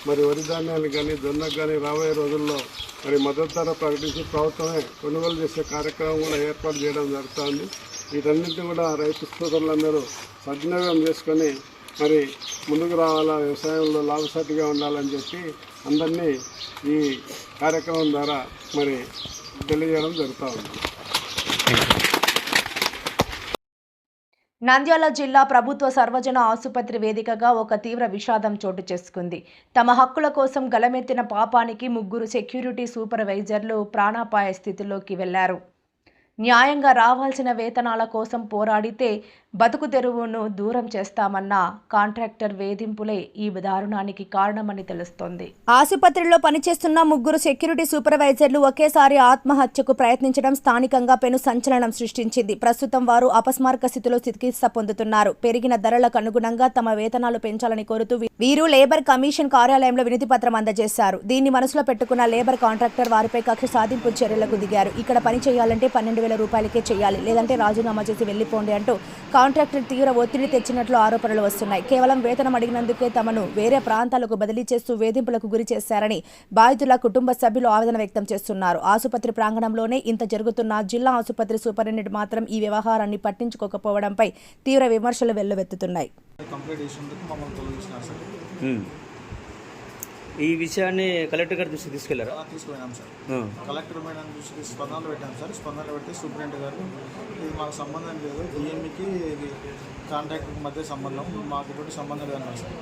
మరి వరి ధాన్యాలు కానీ, జొన్నకు కానీ రాబోయే రోజుల్లో మరి మద్దతు ధర ప్రకటించి ప్రభుత్వమే కొనుగోలు చేసే కార్యక్రమం కూడా ఏర్పాటు చేయడం జరుగుతుంది. వీటన్నింటినీ కూడా రైతు సోదరులందరూ సద్వినియోగం చేసుకొని మరి ముందుకు రావాలా, వ్యవసాయంలో లాభసాటిగా ఉండాలని చెప్పి అందరినీ ఈ కార్యక్రమం ద్వారా మరి తెలియజేయడం జరుగుతూ ఉంది. నంద్యాల జిల్లా ప్రభుత్వ సర్వజన ఆసుపత్రి వేదికగా ఒక తీవ్ర విషాదం చోటు చేసుకుంది. తమ హక్కుల కోసం గలమెత్తిన పాపానికి 3 సెక్యూరిటీ సూపర్వైజర్లు ప్రాణాపాయ స్థితిలోకి వెళ్లారు. న్యాయంగా రావాల్సిన వేతనాల కోసం పోరాడితే బతుకు తెరువును దూరం చేస్తామన్న కాంట్రాక్టర్ వేధింపులే ఈ దారుణానికి కారణమని తెలుస్తోంది. ఆసుపత్రిలో పనిచేస్తున్న ముగ్గురు సెక్యూరిటీ సూపర్వైజర్లు ఒకేసారి ఆత్మహత్యకు ప్రయత్నించడం స్థానికంగా పెను సంచలనం సృష్టించింది. ప్రస్తుతం వారు అపస్మారక స్థితిలో చికిత్స పొందుతున్నారు. పెరిగిన ధరలకు అనుగుణంగా తమ వేతనాలు పెంచాలని కోరుతూ వీరు లేబర్ కమిషన్ కార్యాలయంలో వినతి పత్రం అందజేశారు. దీన్ని మనసులో పెట్టుకున్న లేబర్ కాంట్రాక్టర్ వారిపై కక్ష సాధింపు చర్యలకు దిగారు. ఇక్కడ పని చేయాలంటే 12,000 రూపాయలకే చేయాలి, లేదంటే రాజీనామా చేసి వెళ్లిపోండి అంటూ కాంట్రాక్టర్ తీవ్ర ఒత్తిడి తెచ్చినట్లు ఆరోపణలు వస్తున్నాయి. కేవలం వేతనం అడిగినందుకే తమను వేరే ప్రాంతాలకు బదిలీ చేస్తూ వేధింపులకు గురి చేశారని బాధితుల కుటుంబ సభ్యులు ఆవేదన వ్యక్తం చేస్తున్నారు. ఆసుపత్రి ప్రాంగణంలోనే ఇంత జరుగుతున్న జిల్లా ఆసుపత్రి సూపరింటెండెంట్ మాత్రం ఈ వ్యవహారాన్ని పట్టించుకోకపోవడంపై తీవ్ర విమర్శలు వెల్లువెత్తుతున్నాయి. ఈ విషయాన్ని కలెక్టర్ గారి దృష్టికి తీసుకెళ్లారా? తీసుకెళ్ళాం సార్. కలెక్టర్ మేడం దృష్టికి స్పందనలు పెట్టాం సార్. స్పందనలు పెడితే సూపరింటెండెంట్ గారు ఇది మాకు సంబంధం లేదు, ఈఎంఈకి ఇది కాంట్రాక్టర్ మధ్య సంబంధం, మాకు ఎటువంటి సంబంధం లేదన్నారు సార్.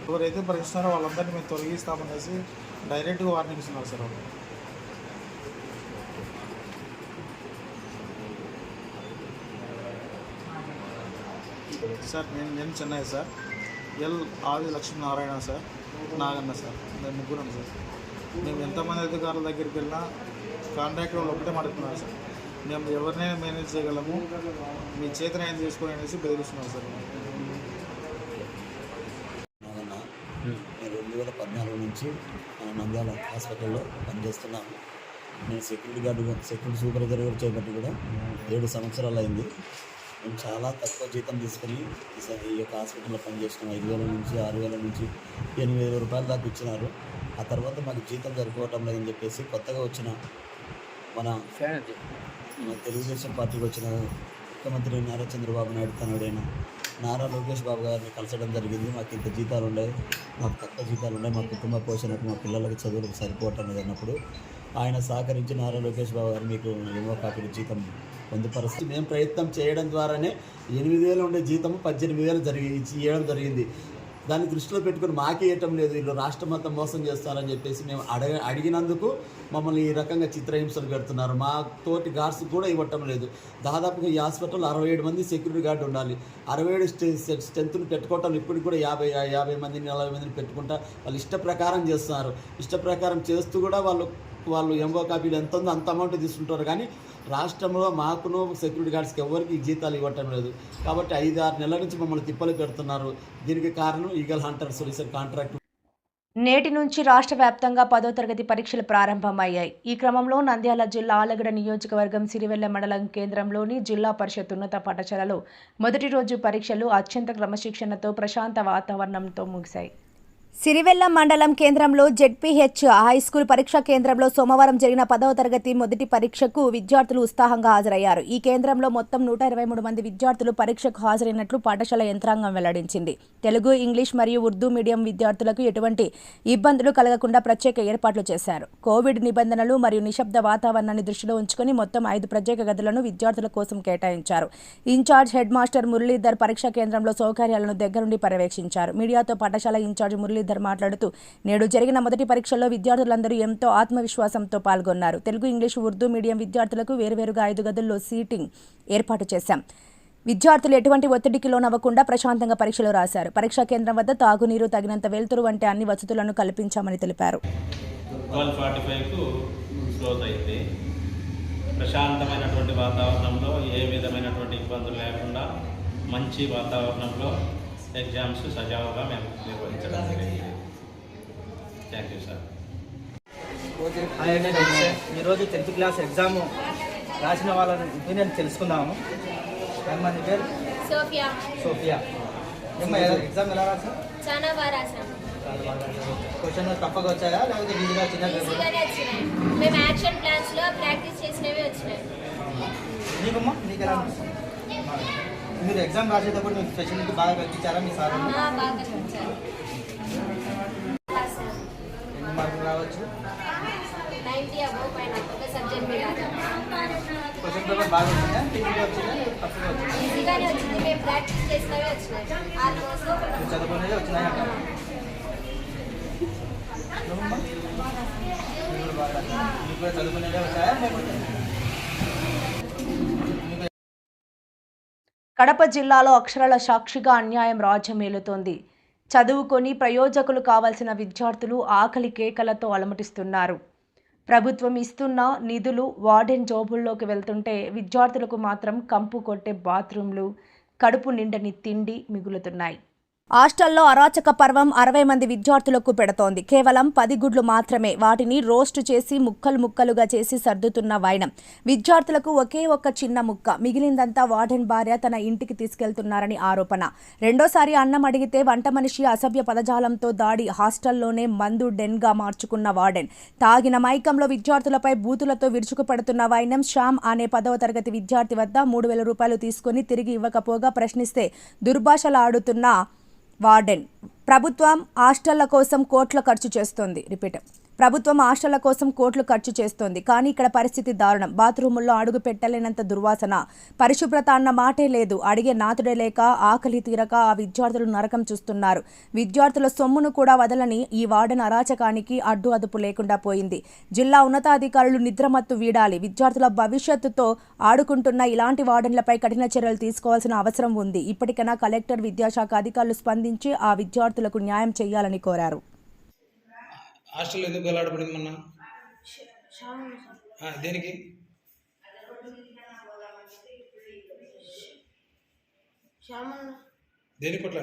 ఎవరైతే పరిగిస్తున్నారో వాళ్ళందరినీ మేము తొలగిస్తామనేసి డైరెక్ట్గా వార్నింగ్ ఇస్తున్నారు సార్. సార్ నేను చెన్నై సార్. ఎల్ ఆది లక్ష్మీనారాయణ సార్, నాగన్న సార్, మేము ముగ్గురం సార్. మేము ఎంతమంది అధికారుల దగ్గరికి వెళ్ళినా కాంట్రాక్టర్ వాళ్ళు ఒకటే మాట్లాడుతున్నారు సార్, మేము ఎవరినైనా మేనేజ్ చేయగలము, మీ చేతనైనా తీసుకొని అనేసి బెదిరిస్తున్నారు సార్. నాగన్న, నేను 2014 నుంచి నంద్యాల హాస్పిటల్లో పనిచేస్తున్నాను. నేను సెక్యూరిటీ సూపర్వైజర్గా చేపట్టి కూడా 7 సంవత్సరాలు అయింది. మేము చాలా తక్కువ జీతం తీసుకుని ఈ యొక్క హాస్పిటల్లో పనిచేసినాం. 5,000 నుంచి 6,000 నుంచి 8,000 రూపాయలు దాకా ఇచ్చినారు. ఆ తర్వాత మాకు జీతం సరిపోవటం లేదని చెప్పేసి కొత్తగా వచ్చిన మన తెలుగుదేశం పార్టీకి వచ్చిన ముఖ్యమంత్రి నారా చంద్రబాబు నాయుడు తనయుడైన నారా లోకేష్ బాబు గారిని కలసడం జరిగింది. మాకు ఇంత జీతాలు ఉన్నాయి, మాకు తక్కువ జీతాలు ఉన్నాయి, మా కుటుంబ పోషణకు మా పిల్లలకి చదువులకు సరిపోవటం లేదు అన్నప్పుడు ఆయన సహకరించి నారా లోకేష్ బాబు గారు మీకు ఏమో కాపీలు జీతం పొందుపరిచి మేము ప్రయత్నం చేయడం ద్వారానే 8,000 ఉండే జీతం 18,000 ఇవ్వడం జరిగింది. దాన్ని దృష్టిలో పెట్టుకుని మాకే ఇవ్వటం లేదు, వీళ్ళు రాష్ట్రం మొత్తం మోసం చేస్తారని చెప్పేసి మేము అడిగినందుకు మమ్మల్ని ఈ రకంగా చిత్రహింసలు పెడుతున్నారు. మా తోటి గార్డ్స్ కూడా ఇవ్వటం లేదు. దాదాపుగా ఈ హాస్పిటల్లో 67 మంది సెక్యూరిటీ గార్డు ఉండాలి. 67 స్ట్రెంత్ను పెట్టుకోవటం ఇప్పటికి కూడా 50 మందిని 40 మందిని పెట్టుకుంటా వాళ్ళు ఇష్ట ప్రకారం చేస్తున్నారు. ఇష్ట ప్రకారం చేస్తూ కూడా వాళ్ళు ఎంఓ కాపీలు ఎంత ఉందో అంత అమౌంట్ తీసుకుంటారు. కానీ రాష్ట్రంలో మాకును సెక్యూరిటీ గార్డ్స్కి ఎవరికి జీతాలు ఇవ్వటం లేదు. కాబట్టి 5-6 నెలల నుంచి మమ్మల్ని తిప్పలు పెడుతున్నారు. దీనికి కారణం ఈగల్ హంటర్స్ రీసెంట్ కాంట్రాక్ట్. నేటి నుంచి రాష్ట్ర వ్యాప్తంగా 10వ తరగతి పరీక్షలు ప్రారంభమయ్యాయి. ఈ క్రమంలో నంద్యాల జిల్లా ఆలగడ్డ నియోజకవర్గం సిరివెల్ల మండలం కేంద్రంలోని జిల్లా పరిషత్ ఉన్నత పాఠశాలలో మొదటి రోజు పరీక్షలు అత్యంత క్రమశిక్షణతో ప్రశాంత వాతావరణంతో ముగిశాయి. సిరివెల్ల మండలం కేంద్రంలో జెడ్పీహెచ్ హైస్కూల్ పరీక్షా కేంద్రంలో సోమవారం జరిగిన 10వ తరగతి మొదటి పరీక్షకు విద్యార్థులు ఉత్సాహంగా హాజరయ్యారు. ఈ కేంద్రంలో మొత్తం 123 మంది విద్యార్థులు పరీక్షకు హాజరైనట్లు పాఠశాల యంత్రాంగం వెల్లడించింది. తెలుగు, ఇంగ్లీష్ మరియు ఉర్దూ మీడియం విద్యార్థులకు ఎటువంటి ఇబ్బందులు కలగకుండా ప్రత్యేక ఏర్పాట్లు చేశారు. కోవిడ్ నిబంధనలు మరియు నిశ్శబ్ద వాతావరణాన్ని దృష్టిలో ఉంచుకుని మొత్తం 5 ప్రత్యేక గదులను విద్యార్థుల కోసం కేటాయించారు. ఇన్ఛార్జ్ హెడ్ మాస్టర్ మురళీధర్ పరీక్షా కేంద్రంలో సౌకర్యాలను దగ్గరుండి పర్యవేక్షించారు. మీడియాతో పాఠశాల ఇన్ఛార్జ్ మురళీధర్ మాట్లాడుతూ నేడు జరిగిన మొదటి పరీక్షల్లో విద్యార్థులందరూ ఎంతో ఆత్మవిశ్వాసంతో పాల్గొన్నారు. తెలుగు, ఇంగ్లీష్, ఉర్దూ మీడియం విద్యార్థులకు వేరువేరుగా 5 గదుల్లో సీటింగ్ ఏర్పాటు చేశాం. విద్యార్థులు ఎటువంటి ఒత్తిడికి లోనవ్వకుండా ప్రశాంతంగా పరీక్షలు రాశారు. పరీక్షా కేంద్రం వద్ద తాగునీరు, తగినంత వెలుతురు వంటి అన్ని వసతులను కల్పించామని తెలిపారు. 12:45కు క్లోజ్ అయింది. ప్రశాంతమైనటువంటి వాతావరణంలో ఏ విధమైనటువంటి ఇబ్బందులు లేకుండా మంచి వాతావరణంలో ఎగ్జామ్స్ సజావుగా మేము నిర్వహించడం జరిగింది. Thank you sir. ఈరోజు 10th క్లాస్ ఎగ్జామ్ రాసిన వాళ్ళ ఒపీనియన్ తెలుసుకుందాము. మన పేరు సోఫియా. ఎగ్జామ్ ఎలా రాసాం? చాలా బాగా రాసాం. క్వశ్చన్ తప్పగా వచ్చాయా లేకపోతే ఈజీగా ఈజీగానే వచ్చినాయి. మేము యాక్షన్ ప్లాన్స్లో ప్రాక్టీస్ చేసినవి వచ్చినాయి. నీకమ్మా నీకు ఎలా అనిపిస్తుంది? మీరు ఎగ్జామ్ రాసేటప్పుడు మీకు ఫెసిలిటీ బాగా కల్పించారా మీ సార్? బాగా కల్పించారు. ఎన్ని మార్కులు రావచ్చు? 90 అబోవ్ పైన ఒక సబ్జెక్ట్ మీద. క్వశ్చన్ పేపర్ బాగా వచ్చిందా? ఈజీగా వచ్చిందా తప్పుగా వచ్చిందా? ఈజీగానే వచ్చింది. మేము ప్రాక్టీస్ చేసినవే వచ్చినాయి. ఆల్మోస్ట్ చదువుకునేది వచ్చినాయి అంటారు. మీకు కూడా చదువుకునేదే వచ్చాయా లేకపోతే కడప జిల్లాలో అక్షరాల సాక్షిగా అన్యాయం రాజ్యమేలుతోంది. చదువుకొని ప్రయోజకులు కావాల్సిన విద్యార్థులు ఆకలి కేకలతో అలమటిస్తున్నారు. ప్రభుత్వం ఇస్తున్న నిధులు వార్డెన్ జాబుల్లోకి వెళ్తుంటే విద్యార్థులకు మాత్రం కంపు కొట్టే బాత్రూంలు, కడుపు నిండని తిండి మిగులుతున్నాయి. హాస్టల్లో అరాచక పర్వం 60 మంది విద్యార్థులకు పెడుతోంది. కేవలం 10 గుడ్లు మాత్రమే. వాటిని రోస్ట్ చేసి ముక్కలు ముక్కలుగా చేసి సర్దుతున్న వైనం. విద్యార్థులకు ఒకే ఒక్క చిన్న ముక్క, మిగిలిందంతా వార్డెన్ భార్య తన ఇంటికి తీసుకెళ్తున్నారని ఆరోపణ. రెండోసారి అన్నం అడిగితే వంట మనిషి అసభ్య పదజాలంతో దాడి. హాస్టల్లోనే మందు డెన్గా మార్చుకున్న వార్డెన్. తాగిన మైకంలో విద్యార్థులపై బూతులతో విరుచుకుపడుతున్న వైనం. శ్యామ్ అనే 10వ తరగతి విద్యార్థి వద్ద 3000 రూపాయలు తీసుకుని తిరిగి ఇవ్వకపోగా ప్రశ్నిస్తే దుర్భాషలాడుతున్న వార్డెన్. ప్రభుత్వం హాస్టళ్ల కోసం కోట్ల ఖర్చు చేస్తోంది. ప్రభుత్వం హాస్టళ్ల కోసం కోట్లు ఖర్చు చేస్తోంది. కానీ ఇక్కడ పరిస్థితి దారుణం. బాత్రూముల్లో అడుగు పెట్టలేనంత దుర్వాసన. పరిశుభ్రత అన్న మాటే లేదు. అడిగే నాతుడే లేక ఆకలి తీరక ఆ విద్యార్థులు నరకం చూస్తున్నారు. విద్యార్థుల సొమ్మును కూడా వదలని ఈ వార్డెన్ అరాచకానికి అడ్డు అదుపు లేకుండా పోయింది. జిల్లా ఉన్నతాధికారులు నిద్రమత్తు వీడాలి. విద్యార్థుల భవిష్యత్తుతో ఆడుకుంటున్న ఇలాంటి వార్డెన్లపై కఠిన చర్యలు తీసుకోవాల్సిన అవసరం ఉంది. ఇప్పటికైనా కలెక్టర్, విద్యాశాఖ అధికారులు స్పందించి ఆ విద్యార్థులకు న్యాయం చేయాలని కోరారు. హాస్టల్ ఎందుకు గలాడబడింది మొన్న? దేనికి? దేని పట్ల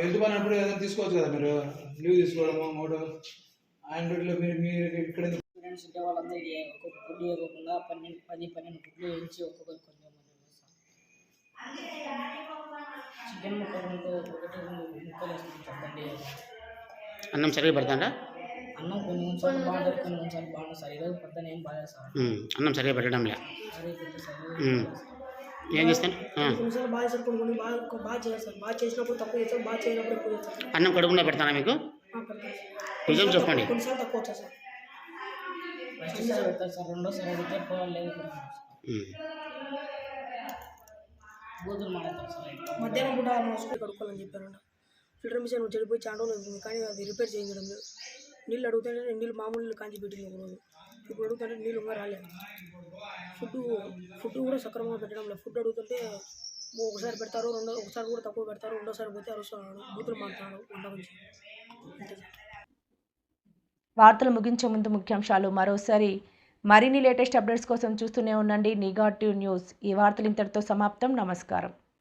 ఎందుకు అన్నప్పుడు ఏదైనా తీసుకోవచ్చు కదా, మీరు లీవ్ తీసుకోవడము మూడు ఆయన డ్యూటీలో మీరు ఇక్కడ వాళ్ళందరూ ఒక్కొక్క గుడ్డు ఇవ్వకుండా 10-12 గుడ్లు వేయించి ఒక్కొక్కరు కొంచెం చికెన్ ముక్కలు ఒకటి 2 ముక్కలు వేసుకుంటాం. అన్నం సరిగ్గా పెడతాడా? అన్నం కొన్నిసార్లు బాగుంటుంది, కొన్నిసార్లు బాగుంటుంది సార్. ఈరోజు పొద్దున ఏం బాగా సార్ అన్నం సరిగ్గా పెట్టడం లే. ఏం చేస్తాను? కొన్నిసార్లు బాగా సార్, కొన్ని బాగా చేస్తారు. బాగా చేసినప్పుడు తక్కువ చేస్తారు, బాగా చేయనప్పుడు ఎక్కువ చేస్తారు. అన్నం కడుగునా పెడతానా మీకు? నిజం చెప్పండి. కొన్నిసార్లు తక్కువ వచ్చారు సార్. ఫస్ట్ సార్ పెడతారు సార్, రెండోసారి అడిగితే పోలేదు. బూతులు మాట్లాడతారు సార్. మధ్యాహ్నం పూట మోసుకొని కడుక్కోవాలని చెప్పారంట. ఫిల్టర్ మిషన్ చెడిపోయి చాలా రోజులు అవుతుంది, కానీ అది రిపేర్ చేయించడం లేదు. నీళ్ళు అడుగుతుంటే నీళ్ళు మామూలు నీళ్ళు కాంచి పెట్టింది ఒకరోజు. ఇప్పుడు అడుగుతుంటే నీళ్ళు ఇంకా రాలేదు. ఫుడ్ కూడా సక్రమంగా పెట్టడం లేదు. ఫుడ్ అడుగుతుంటే ఒకసారి పెడతారు, ఒకసారి కూడా తక్కువ పెడతారు, రెండోసారి పోతే అరుస్తున్నాడు, బూతులు మాట్లాడు వంట గురించి. వార్తలు ముగించే ముందు ముఖ్యాంశాలు మరోసారి. మరిన్ని లేటెస్ట్ అప్డేట్స్ కోసం చూస్తూనే ఉండండి నిఘా 2 న్యూస్. ఈ వార్తలు ఇంతటితో సమాప్తం. నమస్కారం.